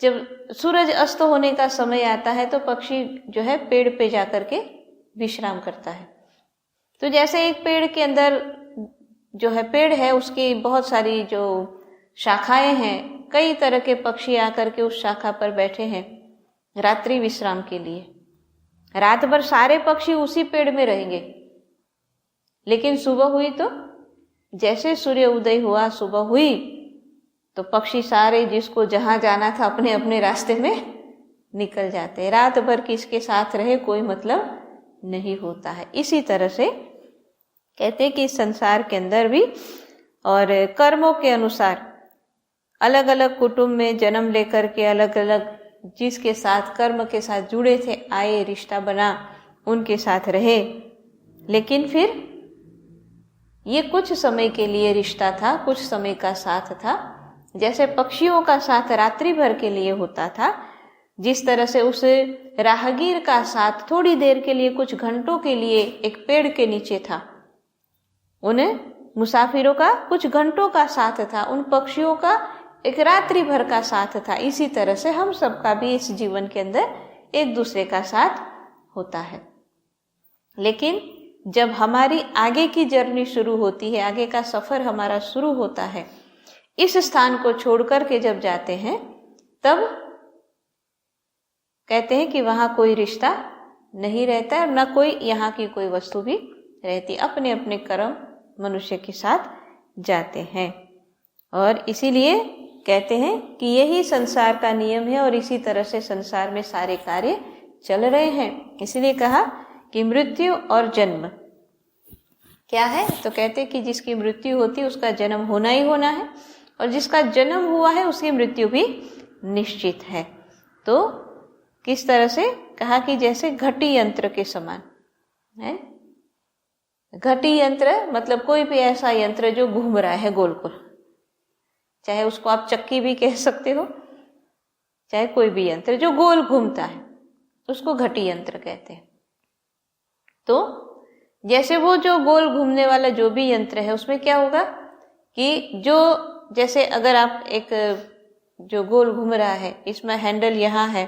जब सूरज अस्त होने का समय आता है तो पक्षी जो है पेड़ पे जा करके विश्राम करता है। तो जैसे एक पेड़ के अंदर जो है पेड़ है, उसकी बहुत सारी जो शाखाएं हैं, कई तरह के पक्षी आकर के उस शाखा पर बैठे हैं रात्रि विश्राम के लिए। रात भर सारे पक्षी उसी पेड़ में रहेंगे, लेकिन सुबह हुई तो जैसे सूर्य उदय हुआ, सुबह हुई तो पक्षी सारे जिसको जहां जाना था अपने अपने रास्ते में निकल जाते हैं। रात भर किसके साथ रहे कोई मतलब नहीं होता है। इसी तरह से कहते हैं कि इस संसार के अंदर भी और कर्मों के अनुसार अलग अलग कुटुंब में जन्म लेकर के अलग अलग जिसके साथ कर्म के साथ जुड़े थे आए, रिश्ता बना, उनके साथ रहे, लेकिन फिर ये कुछ समय के लिए रिश्ता था, कुछ समय का साथ था। जैसे पक्षियों का साथ रात्रि भर के लिए होता था, जिस तरह से उस राहगीर का साथ थोड़ी देर के लिए, कुछ घंटों के लिए एक पेड़ के नीचे था, उन मुसाफिरों का कुछ घंटों का साथ था, उन पक्षियों का एक रात्रि भर का साथ था। इसी तरह से हम सबका भी इस जीवन के अंदर एक दूसरे का साथ होता है। लेकिन जब हमारी आगे की जर्नी शुरू होती है, आगे का सफर हमारा शुरू होता है, इस स्थान को छोड़ करके जब जाते हैं तब कहते हैं कि वहां कोई रिश्ता नहीं रहता है और न कोई यहाँ की कोई वस्तु भी रहती, अपने अपने कर्म मनुष्य के साथ जाते हैं। और इसीलिए कहते हैं कि यही संसार का नियम है और इसी तरह से संसार में सारे कार्य चल रहे हैं। इसीलिए कहा कि मृत्यु और जन्म क्या है, तो कहते हैं कि जिसकी मृत्यु होती है उसका जन्म होना ही होना है, और जिसका जन्म हुआ है उसकी मृत्यु भी निश्चित है। तो किस तरह से कहा कि जैसे घटी यंत्र के समान है। घटी यंत्र मतलब कोई भी ऐसा यंत्र जो घूम रहा है गोल गोल, चाहे उसको आप चक्की भी कह सकते हो, चाहे कोई भी यंत्र जो गोल घूमता है उसको घटी यंत्र कहते हैं। तो जैसे वो जो गोल घूमने वाला जो भी यंत्र है उसमें क्या होगा कि जो जैसे अगर आप एक जो गोल घूम रहा है इसमें हैंडल यहाँ है,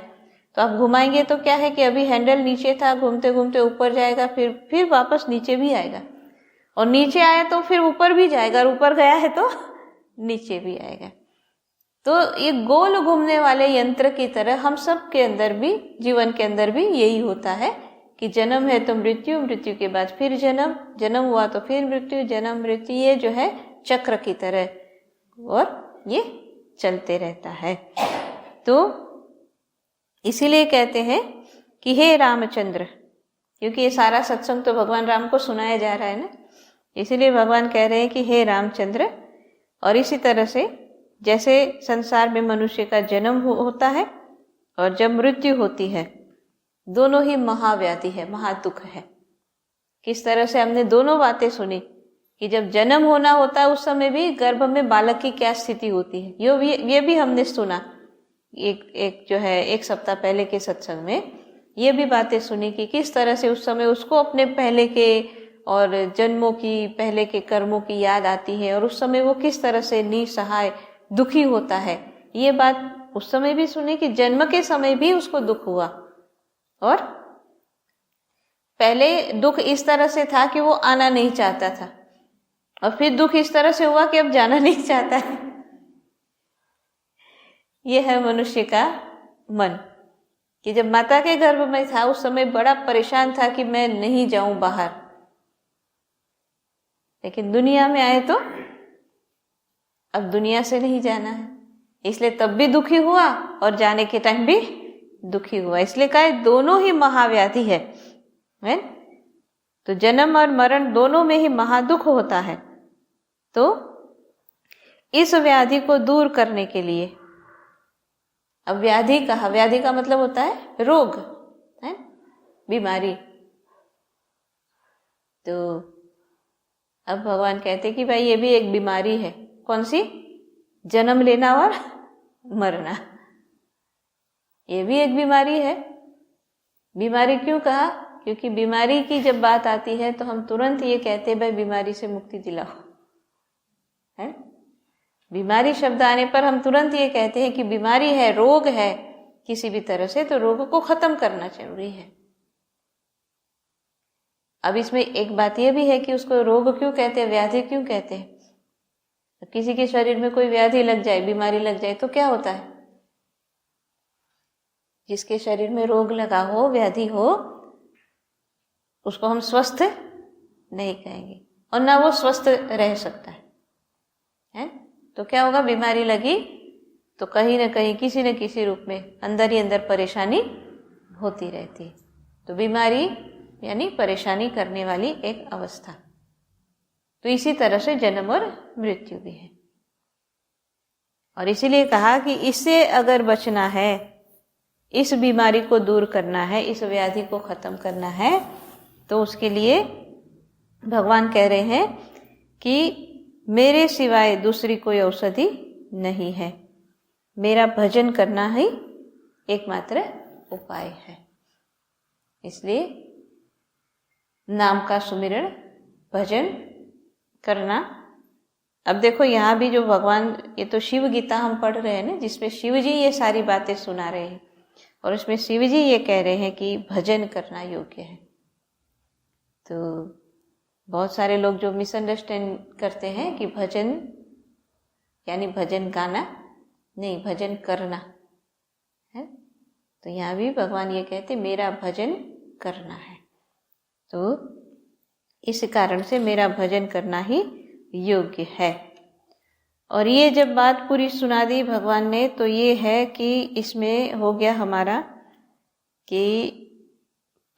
तो आप घुमाएंगे तो क्या है कि अभी हैंडल नीचे था, घूमते घूमते ऊपर जाएगा, फिर वापस नीचे भी आएगा, और नीचे आया तो फिर ऊपर भी जाएगा, और ऊपर गया है तो नीचे भी आएगा। तो ये गोल घूमने वाले यंत्र की तरह हम सब के अंदर भी, जीवन के अंदर भी यही होता है कि जन्म है तो मृत्यु, मृत्यु के बाद फिर जन्म, जन्म हुआ तो फिर मृत्यु, जन्म मृत्यु, ये जो है चक्र की तरह और ये चलते रहता है। तो इसीलिए कहते हैं कि हे रामचंद्र, क्योंकि ये सारा सत्संग तो भगवान राम को सुनाया जा रहा है ना, इसीलिए भगवान कह रहे हैं कि हे रामचंद्र। और इसी तरह से जैसे संसार में मनुष्य का जन्म होता है और जब मृत्यु होती है, दोनों ही महाव्याधि है, महादुख है। किस तरह से हमने दोनों बातें सुनी कि जब जन्म होना होता है उस समय भी गर्भ में बालक की क्या स्थिति होती है, ये भी हमने सुना। एक जो है एक सप्ताह पहले के सत्संग में ये भी बातें सुनी कि किस तरह से उस समय उसको अपने पहले के और जन्मों की, पहले के कर्मों की याद आती है, और उस समय वो किस तरह से निसहाय दुखी होता है। ये बात उस समय भी सुनी कि जन्म के समय भी उसको दुख हुआ, और पहले दुख इस तरह से था कि वो आना नहीं चाहता था, और फिर दुख इस तरह से हुआ कि अब जाना नहीं चाहता है। ये है मनुष्य का मन, कि जब माता के गर्भ में था उस समय बड़ा परेशान था कि मैं नहीं जाऊं बाहर, लेकिन दुनिया में आए तो अब दुनिया से नहीं जाना है, इसलिए तब भी दुखी हुआ और जाने के टाइम भी दुखी हुआ। इसलिए कहा दोनों ही महाव्याधि है। तो जन्म और मरण दोनों में ही महादुख होता है। तो इस व्याधि को दूर करने के लिए, अब व्याधि कहा, व्याधि का मतलब होता है रोग, है बीमारी। तो अब भगवान कहते कि भाई ये भी एक बीमारी है। कौन सी? जन्म लेना और मरना, ये भी एक बीमारी है। बीमारी क्यों कहा? क्योंकि बीमारी की जब बात आती है तो हम तुरंत ये कहते हैं भाई बीमारी से मुक्ति दिलाओ, है। बीमारी शब्द आने पर हम तुरंत ये कहते हैं कि बीमारी है, रोग है किसी भी तरह से, तो रोग को खत्म करना जरूरी है। अब इसमें एक बात यह भी है कि उसको रोग क्यों कहते हैं, व्याधि क्यों कहते हैं। किसी के शरीर में कोई व्याधि लग जाए, बीमारी लग जाए तो क्या होता है? जिसके शरीर में रोग लगा हो, व्याधि हो, उसको हम स्वस्थ नहीं कहेंगे और ना वो स्वस्थ रह सकता है। तो क्या होगा? बीमारी लगी तो कहीं ना कहीं किसी न किसी रूप में अंदर ही अंदर परेशानी होती रहती है। तो बीमारी यानी परेशानी करने वाली एक अवस्था। तो इसी तरह से जन्म और मृत्यु भी है। और इसीलिए कहा कि इससे अगर बचना है, इस बीमारी को दूर करना है, इस व्याधि को खत्म करना है, तो उसके लिए भगवान कह रहे हैं कि मेरे सिवाय दूसरी कोई औषधि नहीं है, मेरा भजन करना ही एकमात्र उपाय है। इसलिए नाम का सुमिरन, भजन करना। अब देखो यहाँ भी जो भगवान, ये तो शिव गीता हम पढ़ रहे हैं ना, जिसमें शिव जी ये सारी बातें सुना रहे हैं और उसमें शिव जी ये कह रहे हैं कि भजन करना योग्य है। तो बहुत सारे लोग जो मिसअंडरस्टैंड करते हैं कि भजन यानी भजन गाना नहीं, भजन करना है। तो यहाँ भी भगवान ये कहते मेरा भजन करना है। तो इस कारण से मेरा भजन करना ही योग्य है। और ये जब बात पूरी सुना दी भगवान ने, तो ये है कि इसमें हो गया हमारा कि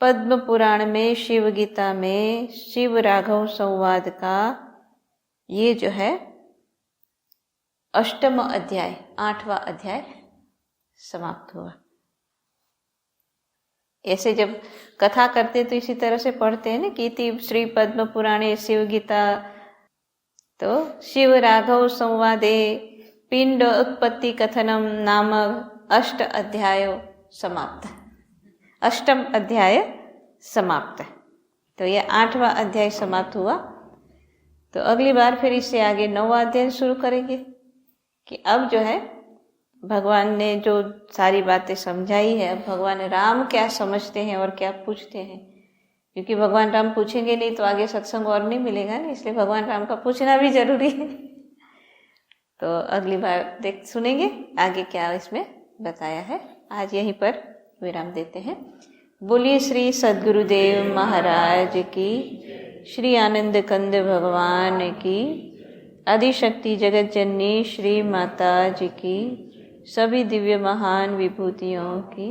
पद्म पुराण में, शिव गीता में शिव राघव संवाद का ये जो है 8वां अध्याय, 8वां अध्याय समाप्त हुआ। ऐसे जब कथा करते तो इसी तरह से पढ़ते हैं ना कि इति श्री पद्म पुराणे शिव गीता, तो शिव राघव संवादे पिंड उत्पत्ति कथनम नामक 8 अध्याय समाप्त, 8वां अध्याय समाप्त। तो ये 8वां अध्याय समाप्त हुआ। तो अगली बार फिर इससे आगे 9वां अध्याय शुरू करेंगे कि अब जो है भगवान ने जो सारी बातें समझाई है, अब भगवान राम क्या समझते हैं और क्या पूछते हैं। क्योंकि भगवान राम पूछेंगे नहीं तो आगे सत्संग और नहीं मिलेगा ना, इसलिए भगवान राम का पूछना भी जरूरी है। तो अगली बार सुनेंगे आगे क्या इसमें बताया है। आज यहीं पर विराम देते हैं। बोलिए श्री सद्गुरुदेव महाराज की, श्री आनंद कंद भगवान की, आदिशक्ति जगत जननी श्री माता जी की, सभी दिव्य महान विभूतियों की